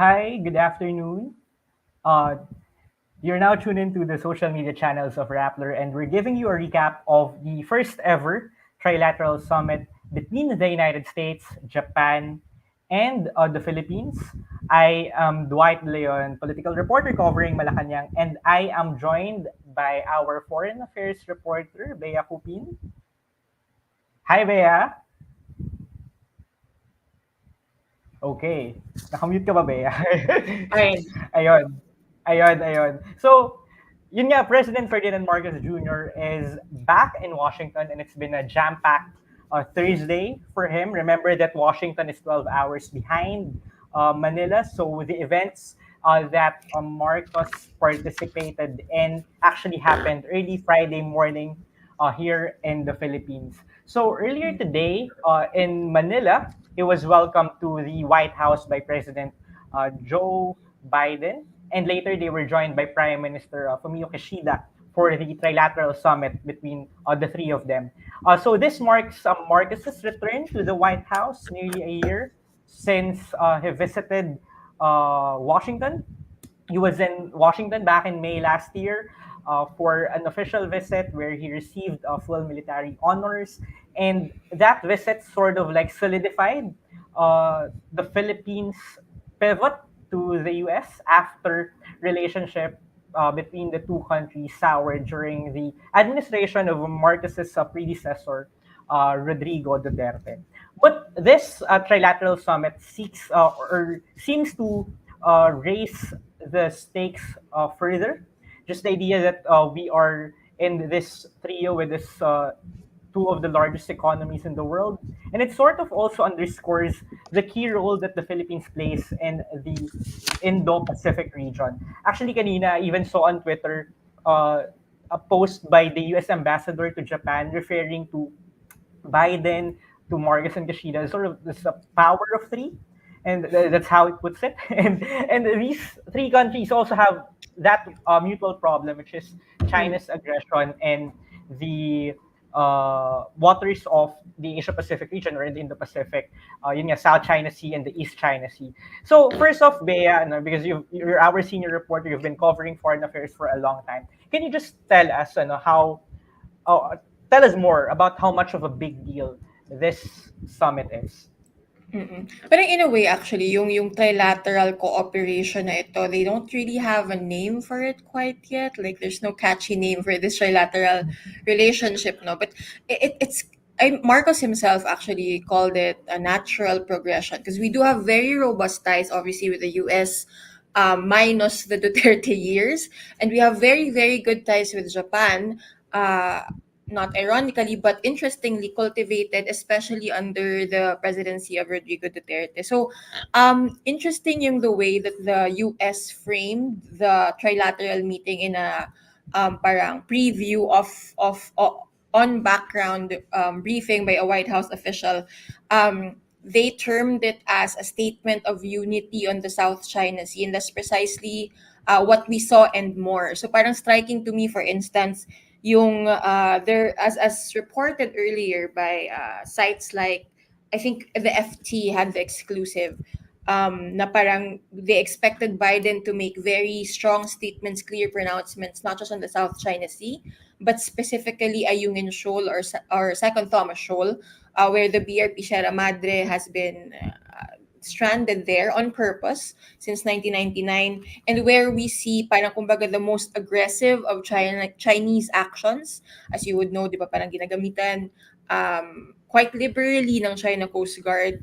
Hi, good afternoon. Uh, you're now tuned into the social media channels of Rappler, and we're giving you a recap of the first ever trilateral summit between the United States, Japan, and the Philippines. I am Dwight Leon, political reporter covering Malacanang, and I am joined by our foreign affairs reporter, Bea Cupin. Hi, Bea. Okay. Nakamute ka ba, Bea? Fine. Ayun. Ayun. So, yun nga, President Ferdinand Marcos Jr. is back in Washington and it's been a jam-packed Thursday for him. Remember that Washington is 12 hours behind Manila. So the events that Marcos participated in actually happened early Friday morning here in the Philippines. So earlier today in Manila, he was welcomed to the White House by President Joe Biden, and later they were joined by Prime Minister Fumio Kishida for the trilateral summit between the three of them. So this marks Marcos's return to the White House nearly a year since he visited Washington. He was in Washington back in May last year for an official visit where he received full military honors. And that visit sort of like solidified the Philippines' pivot to the US after relationship between the two countries soured during the administration of Marcos's predecessor, Rodrigo Duterte. But this trilateral summit seeks or seems to raise the stakes further. Just the idea that we are in this trio with this two of the largest economies in the world. And it sort of also underscores the key role that the Philippines plays in the Indo-Pacific region. Actually, kanina, I even saw on Twitter a post by the US ambassador to Japan referring to Biden, to Marcos and Kishida, sort of this power of three, and that's how it puts it. And these three countries also have that mutual problem, which is Mm. China's aggression and the waters of the Asia Pacific region or in the Indo Pacific, yun nga, South China Sea and the East China Sea. So first off, Bea, because you're our senior reporter, you've been covering foreign affairs for a long time. Can you just tell us, how oh, tell us more about how much of a big deal this summit is. Mm. Parang in a way actually yung trilateral cooperation na ito, they don't really have a name for it quite yet. Like there's no catchy name for this trilateral relationship, no. But it's Marcos himself actually called it a natural progression because we do have very robust ties, obviously, with the U.S. Minus the Duterte years, and we have very very good ties with Japan. Not ironically, but interestingly cultivated, especially under the presidency of Rodrigo Duterte. So, interesting yung the way that the US framed the trilateral meeting in a parang preview of on background briefing by a White House official. They termed it as a statement of unity on the South China Sea, and that's precisely what we saw and more. So parang striking to me, for instance, yung there as reported earlier by sites like I think the FT had the exclusive na parang they expected Biden to make very strong statements, clear pronouncements, not just on the South China Sea, but specifically Ayungin Shoal or Second Thomas Shoal, where the BRP Sierra Madre has been stranded there on purpose since 1999, and where we see parang kumbaga the most aggressive of Chinese actions. As you would know, di ba, parang ginagamitan quite liberally ng China Coast Guard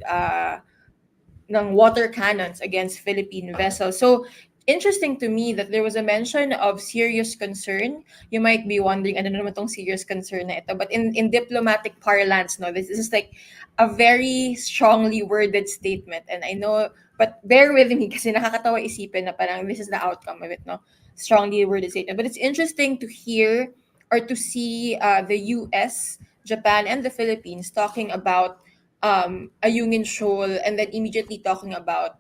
ng water cannons against Philippine vessels. So, interesting to me that there was a mention of serious concern. You might be wondering, ano naman tong serious concern na ito? But in diplomatic parlance, no, this is like a very strongly worded statement. And I know, but bear with me kasi nakakatawa isipin na parang this is the outcome of it, no? Strongly worded statement. But it's interesting to hear or to see the US, Japan, and the Philippines talking about Ayungin Shoal, and then immediately talking about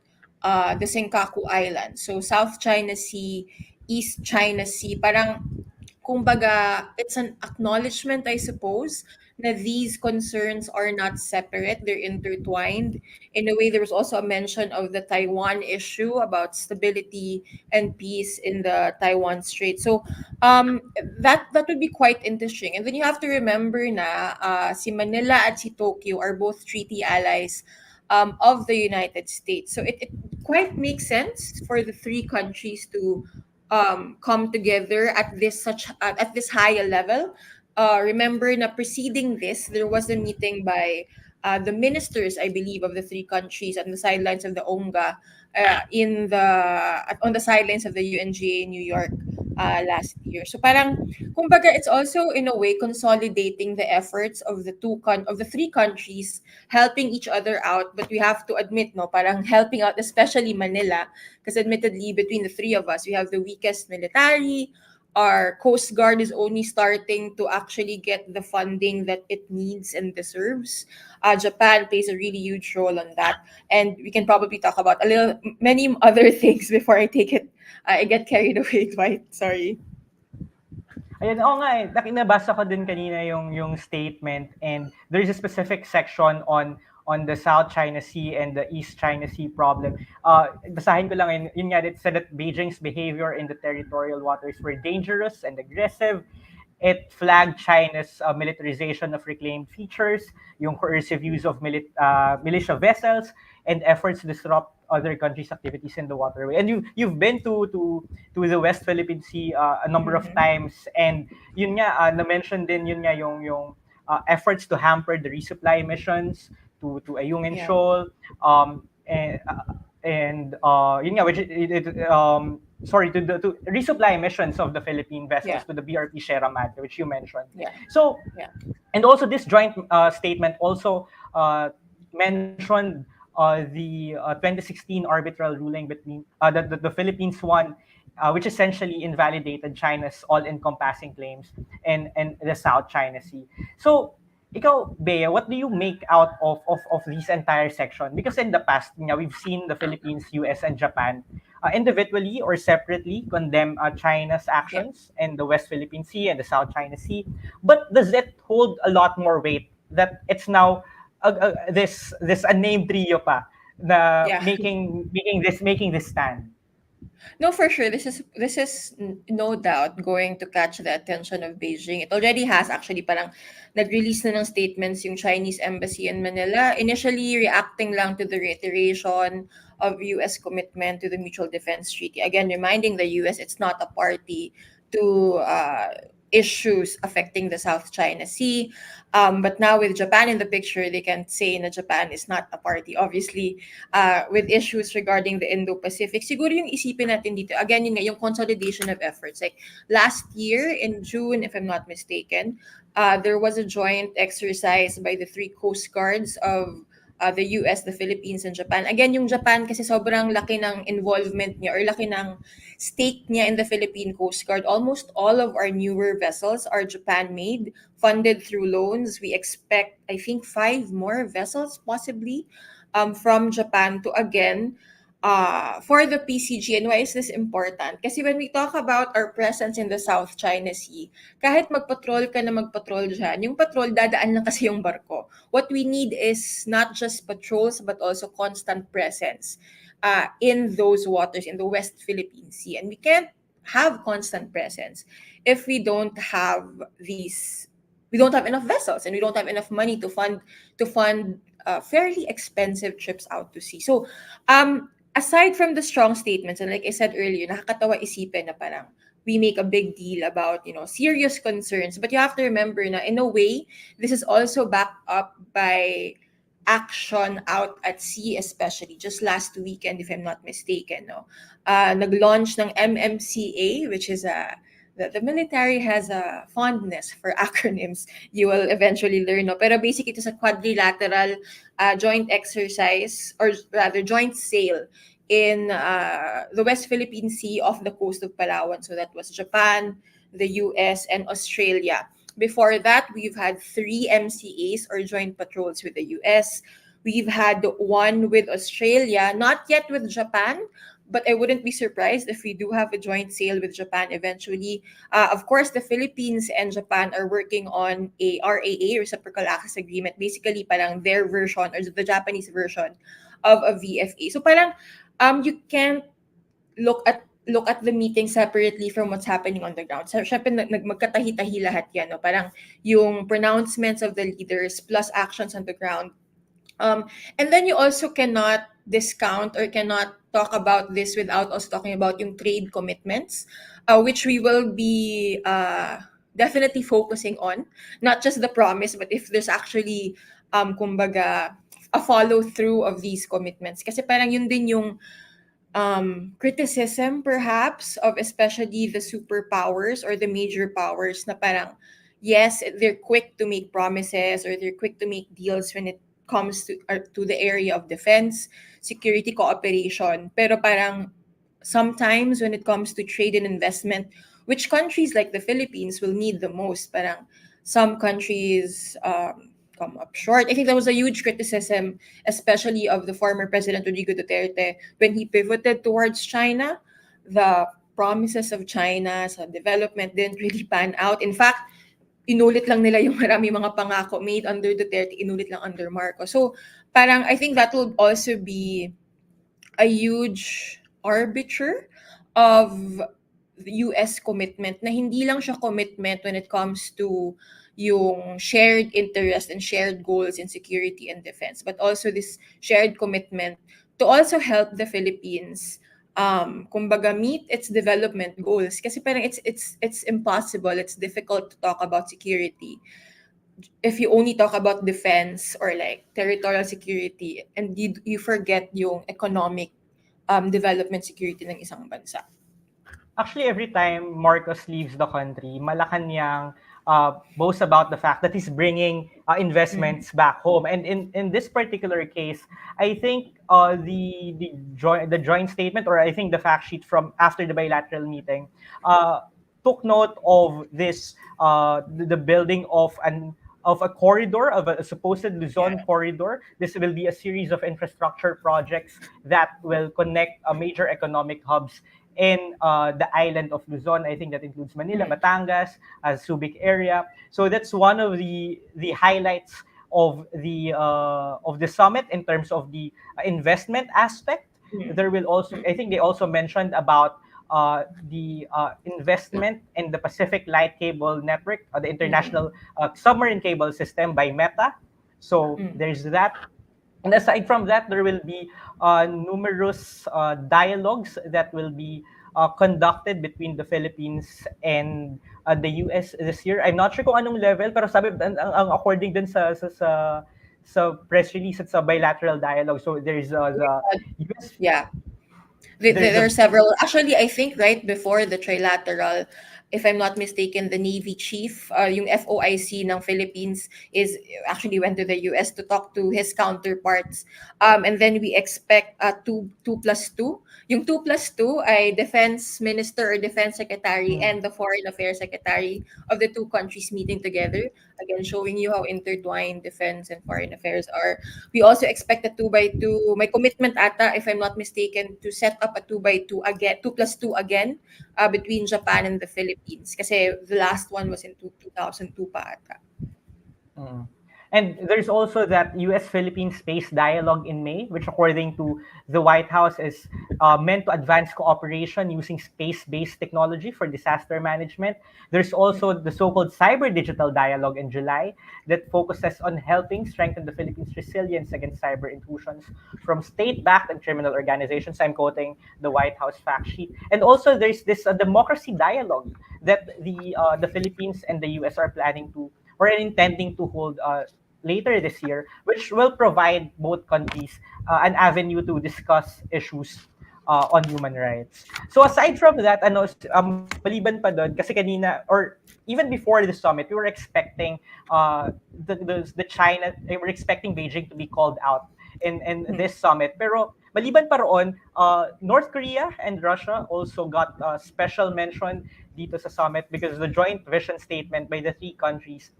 the Senkaku Islands. So South China Sea, East China Sea, parang kumbaga, it's an acknowledgement, I suppose, that these concerns are not separate, they're intertwined. In a way, there was also a mention of the Taiwan issue about stability and peace in the Taiwan Strait. So that would be quite interesting. And then you have to remember na si Manila at si Tokyo are both treaty allies of the United States. So it quite makes sense for the three countries to come together at this higher level. Remember na preceding this, there was a meeting by the ministers, I believe, of the three countries on the sidelines of the ONGA, on the sidelines of the UNGA in New York last year. So parang, kumbaga, it's also in a way consolidating the efforts of of the three countries, helping each other out. But we have to admit, no, parang helping out, especially Manila, because admittedly, between the three of us, we have the weakest military. Our Coast Guard is only starting to actually get the funding that it needs and deserves. Japan plays a really huge role on that, and we can probably talk about many other things before I get carried away, Dwight. Sorry. Ayan, oo nga eh. Nabasa ko din kanina yung statement, and there's a specific section on the South China Sea and the East China Sea problem. Basahin ko lang, yun nga, it said that Beijing's behavior in the territorial waters were dangerous and aggressive. It flagged China's militarization of reclaimed features, yung coercive use of militia vessels, and efforts to disrupt other countries' activities in the waterway. And you've been to the West Philippine Sea a number of times, and yun nga na-mention din yun nga efforts to hamper the resupply missions to Ayungin Yeah. Shoal, and yun nga, which to resupply missions of the Philippine vessels Yeah. to the BRP Sierra Madre, which you mentioned. Yeah. So, Yeah. and also this joint statement also mentioned the 2016 arbitral ruling between the Philippines won, which essentially invalidated China's all-encompassing claims in the South China Sea. So, ikaw, Bea, what do you make out of this entire section? Because in the past, we've seen the Philippines, US, and Japan individually or separately condemn China's Yeah. actions in the West Philippine Sea and the South China Sea. But does it hold a lot more weight that it's now this unnamed trio pa na Yeah. making this stand? No, for sure. No doubt going to catch the attention of Beijing. It already has actually, parang nag-release na ng statements yung Chinese embassy in Manila, initially reacting lang to the reiteration of US commitment to the Mutual Defense Treaty. Again, reminding the US it's not a party to issues affecting the South China Sea. But now with Japan in the picture, they can say that Japan is not a party. Obviously, with issues regarding the Indo-Pacific. Siguro yung isipin natin dito, again, yung consolidation of efforts. Like last year in June, if I'm not mistaken, there was a joint exercise by the three coast guards of the US, the Philippines, and Japan. Again, yung Japan kasi sobrang laki ng involvement niya or laki ng stake niya in the Philippine Coast Guard. Almost all of our newer vessels are Japan-made, funded through loans. We expect, I think, 5 more vessels possibly from Japan to again for the PCG. And why is this important? Kasi when we talk about our presence in the South China Sea, kahit magpatrol ka na magpatrol dyan, yung patrol dadaan lang kasi yung barko. What we need is not just patrols but also constant presence in those waters in the West Philippine Sea. And we can't have constant presence if we don't have enough vessels and we don't have enough money to fund fairly expensive trips out to sea. So aside from the strong statements, and like I said earlier, nakakatawa isipin na parang we make a big deal about, serious concerns. But you have to remember na in a way, this is also backed up by action out at sea, especially just last weekend, if I'm not mistaken. No? Nag-launch ng MMCA, which is the military has a fondness for acronyms. You will eventually learn. No? Pero basically, it is a quadrilateral joint exercise, or rather joint sail in the West Philippine Sea off the coast of Palawan. So that was Japan, the US, and Australia. Before that, we've had 3 MCAs or joint patrols with the US. We've had one with Australia, not yet with Japan, but I wouldn't be surprised if we do have a joint sale with Japan eventually. Of course, the Philippines and Japan are working on a RAA, Reciprocal Access Agreement, basically parang their version or the Japanese version of a VFA. So parang you can't look at the meeting separately from what's happening on the ground. So, syempre, magkatahi-tahi lahat yan. No? Parang yung pronouncements of the leaders plus actions on the ground. And then you also cannot discount or cannot talk about this without us talking about yung trade commitments, which we will be definitely focusing on. Not just the promise, but if there's actually, kumbaga, a follow-through of these commitments. Kasi parang yun din yung criticism perhaps of especially the superpowers or the major powers na parang yes, they're quick to make promises or they're quick to make deals when it comes to the area of defense, security cooperation, pero parang sometimes when it comes to trade and investment, which countries like the Philippines will need the most, parang some countries come up short. I think that was a huge criticism, especially of the former President Rodrigo Duterte when he pivoted towards China. The promises of China sa development didn't really pan out. In fact, inulit lang nila yung marami mga pangako made under Duterte, inulit lang under Marcos. So parang I think that would also be a huge arbiter of the US commitment na hindi lang siya commitment when it comes to yung shared interest and shared goals in security and defense, but also this shared commitment to also help the Philippines kumbaga meet its development goals kasi parang it's impossible, it's difficult to talk about security if you only talk about defense or like territorial security and you forget yung economic development security ng isang bansa. Actually, every time Marcos leaves the country, Malacanang boasts about the fact that he's bringing investments back home. And in this particular case, I think the joint statement, or I think the fact sheet from after the bilateral meeting, took note of this the building of a corridor, of a supposed Luzon corridor. This will be a series of infrastructure projects that will connect major economic hubs in the island of Luzon. I think that includes Manila, Batangas, Subic area. So that's one of the highlights of the summit in terms of the investment aspect. There will also, I think they also mentioned about the investment in the Pacific Light Cable Network, the international submarine cable system by Meta. So there's that. And aside from that, there will be numerous dialogues that will be conducted between the Philippines and the US this year. I'm not sure kung anong level, pero sabi, ang according din sa press release at sa bilateral dialogue. So there's the US. Yeah. There's There a are several. Actually, I think right before the trilateral, if I'm not mistaken, the Navy chief, yung FOIC ng Philippines, is actually went to the US to talk to his counterparts. And then we expect two plus two. Yung 2+2 ay defense minister or defense secretary and the foreign affairs secretary of the two countries meeting together. Again, showing you how intertwined defense and foreign affairs are. We also expect a 2x2. My commitment ata, if I'm not mistaken, to set up a 2x2 again, 2+2 again, between Japan and the Philippines. Kasi the last one was in 2002 pa ata. And there's also that US-Philippine space dialogue in May, which according to the White House is meant to advance cooperation using space-based technology for disaster management. There's also the so-called cyber digital dialogue in July that focuses on helping strengthen the Philippines' resilience against cyber intrusions from state-backed and criminal organizations. I'm quoting the White House fact sheet. And also there's this democracy dialogue that the Philippines and the US are planning to or intending to hold later this year, which will provide both countries an avenue to discuss issues on human rights. So aside from that, maliban pa doon, kasi kanina, or even before the summit, we were expecting the China, they were expecting Beijing to be called out in this summit. Pero maliban pa roon, North Korea and Russia also got special mention dito sa summit because the joint vision statement by the three countries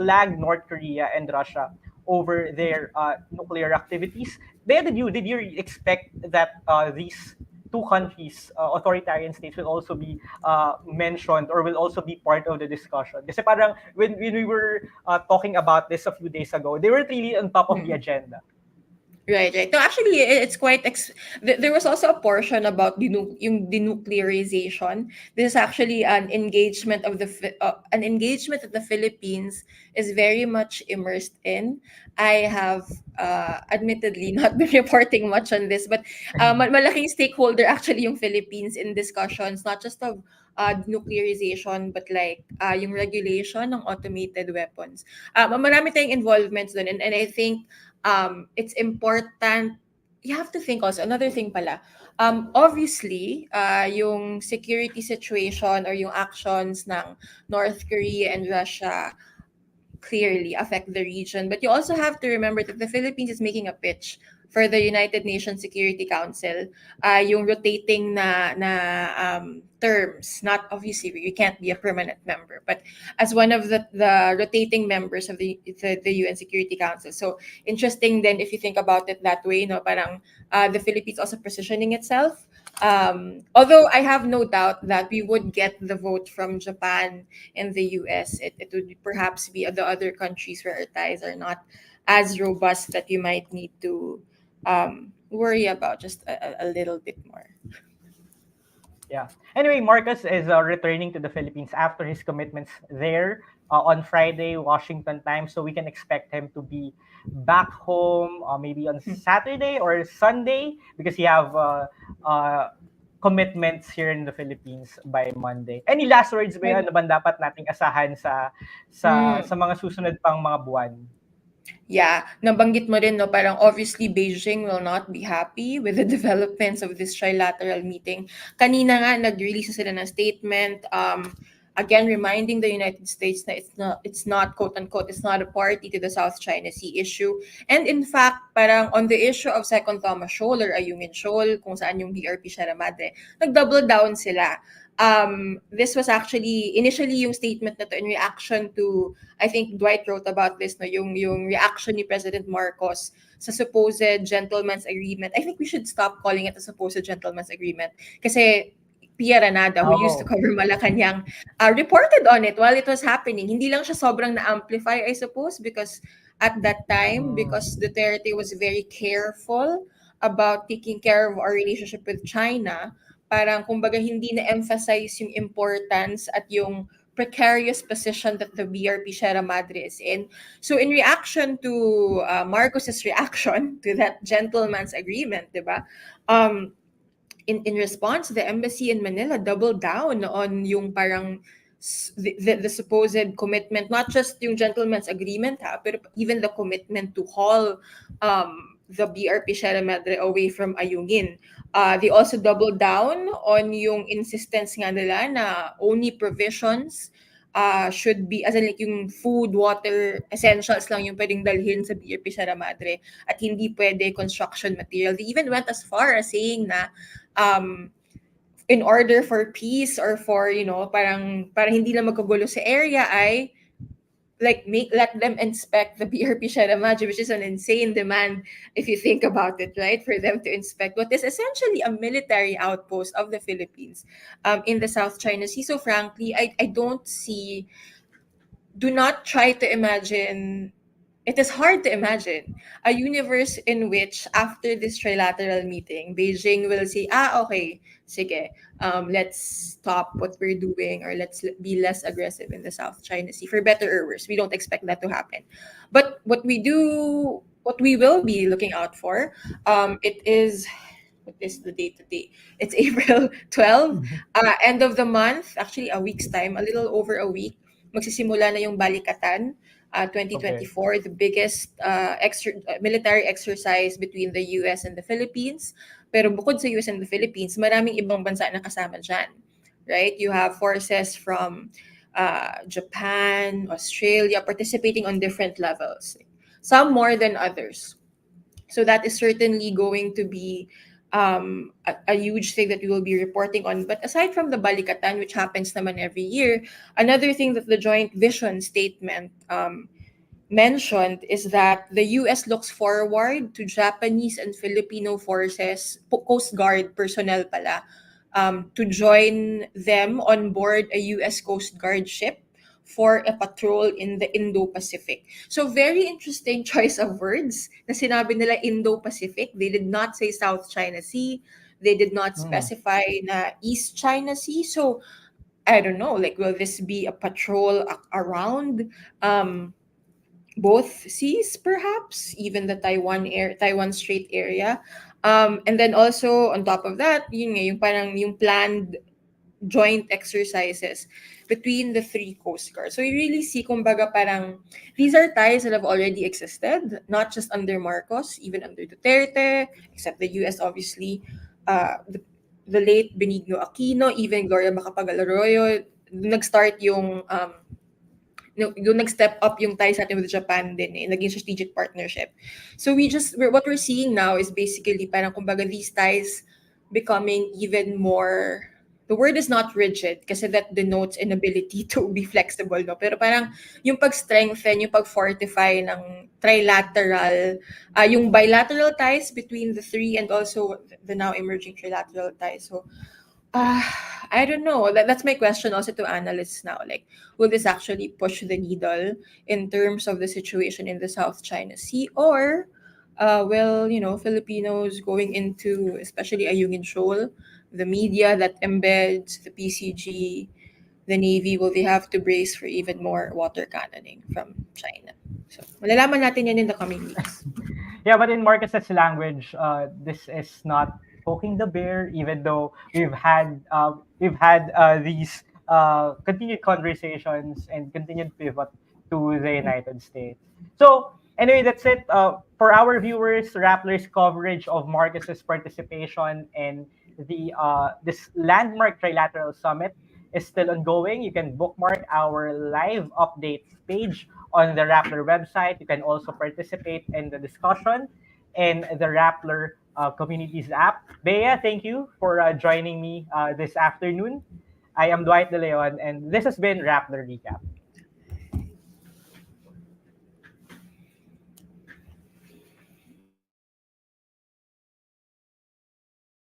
flagged North Korea and Russia over their nuclear activities. Did you expect that these two countries, authoritarian states, will also be mentioned or will also be part of the discussion. Kasi parang when we were talking about this a few days ago, they were really on top of the Mm. agenda. Right, right. No, actually, it's quite. There was also a portion about yung denuclearization. This is actually an engagement that the Philippines is very much immersed in. I have admittedly not been reporting much on this, but malaking stakeholder actually yung Philippines in discussions, not just of denuclearization, but like yung regulation ng automated weapons. Marami tayong involvements doon, and I think it's important. You have to think also another thing pala. Obviously, yung security situation or yung actions ng North Korea and Russia clearly affect the region. But you also have to remember that the Philippines is making a pitch for the United Nations Security Council, yung rotating na terms. Not obviously, you can't be a permanent member, but as one of the rotating members of the UN Security Council. So interesting then if you think about it that way, no, parang the Philippines also positioning itself. Although I have no doubt that we would get the vote from Japan in the US, it would perhaps be the other countries where our ties are not as robust that you might need to worry about just a little bit more. Yeah. Anyway, Marcos is returning to the Philippines after his commitments there on Friday, Washington time. So we can expect him to be back home maybe on Saturday or Sunday because he have commitments here in the Philippines by Monday. Any last words ba yun? Ano bang dapat nating asahan sa mga susunod pang mga buwan? Yeah, nabanggit mo rin, no, parang obviously Beijing will not be happy with the developments of this trilateral meeting. Kanina nga, nag-release sila ng statement, again, reminding the United States that it's not, quote unquote, it's not a party to the South China Sea issue. And in fact, parang on the issue of Second Thomas Shoal or Ayungin Shoal, kung saan yung BRP Sierra Madre, nag-double down sila. This was actually initially yung statement na to in reaction to, I think Dwight wrote about this, no, yung reaction ni President Marcos sa supposed gentleman's agreement. I think we should stop calling it a supposed gentleman's agreement kasi Pia Ranada, who used to cover Malacanang, reported on it while it was happening. Hindi lang siya sobrang na-amplify, I suppose, because at that time, because Duterte was very careful about taking care of our relationship with China, parang kumbaga hindi na-emphasize yung importance at yung precarious position that the BRP Sierra Madre is in. So in reaction to Marcos's reaction to that gentleman's agreement, diba? In response, the embassy in Manila doubled down on yung parang the supposed commitment, not just yung gentleman's agreement, but even the commitment to haul the BRP Sierra Madre away from Ayungin. They also doubled down on yung insistence nga nila na only provisions should be, as in like yung food, water, essentials lang yung pwedeng dalhin sa BRP Sierra Madre at hindi pwede construction material. They even went as far as saying na in order for peace or for, parang para hindi lang magkagulo sa area ay like let them inspect the BRP Sierra Madre, which is an insane demand if you think about it, right? For them to inspect what is essentially a military outpost of the Philippines in the South China Sea. So frankly, I don't see. Do not try to imagine. It is hard to imagine a universe in which after this trilateral meeting, Beijing will say, okay, sige, let's stop what we're doing or let's be less aggressive in the South China Sea, for better or worse. We don't expect that to happen. But what we will be looking out for, it is, what is the date today? It's April 12, end of the month, actually a week's time, a little over a week, magsisimula na yung Balikatan, 2024, the biggest military exercise between the US and the Philippines. Pero bukod sa US and the Philippines, maraming ibang bansa na kasama dyan. Right? You have forces from Japan, Australia, participating on different levels. Some more than others. So that is certainly going to be a huge thing that we will be reporting on. But aside from the Balikatan, which happens naman every year, another thing that the joint vision statement mentioned is that the US looks forward to Japanese and Filipino forces, Coast Guard personnel pala, to join them on board a US Coast Guard ship for a patrol in the Indo-Pacific. So very interesting choice of words na sinabi nila Indo-Pacific. They did not say South China Sea. They did not Mm. specify na East China Sea. So I don't know, like will this be a patrol around both seas, perhaps even the Taiwan Strait area, and then also on top of that, yun nga, yung parang yung planned joint exercises between the three coast guards. So you really see, kumbaga, parang these are ties that have already existed, not just under Marcos, even under Duterte, except the US, obviously, the late Benigno Aquino, even Gloria Macapagal Arroyo, nag-start yung nag-step up yung ties natin with Japan din eh, naging strategic partnership. So what we're seeing now is basically parang kumbaga these ties becoming even more, the word is not rigid kasi that denotes inability to be flexible, no? Pero parang yung pag-strengthen, yung pag-fortify ng trilateral, yung bilateral ties between the three and also the now emerging trilateral ties. So uh, I don't know. That's my question also to analysts now. Like, will this actually push the needle in terms of the situation in the South China Sea, or will Filipinos going into, especially Ayungin Shoal, the media that embeds the PCG, the Navy, will they have to brace for even more water cannoning from China? So, malalaman natin yan in the coming weeks. Yeah, but in Marcus's language, this is not poking the bear, even though we've had these continued conversations and continued pivot to the United States. So anyway, that's it for our viewers. Rappler's coverage of Marcus's participation in the this landmark trilateral summit is still ongoing. You can bookmark our live updates page on the Rappler website. You can also participate in the discussion in the Rappler Communities app. Bea, thank you for joining me this afternoon. I am Dwight De Leon, and this has been Rappler Recap.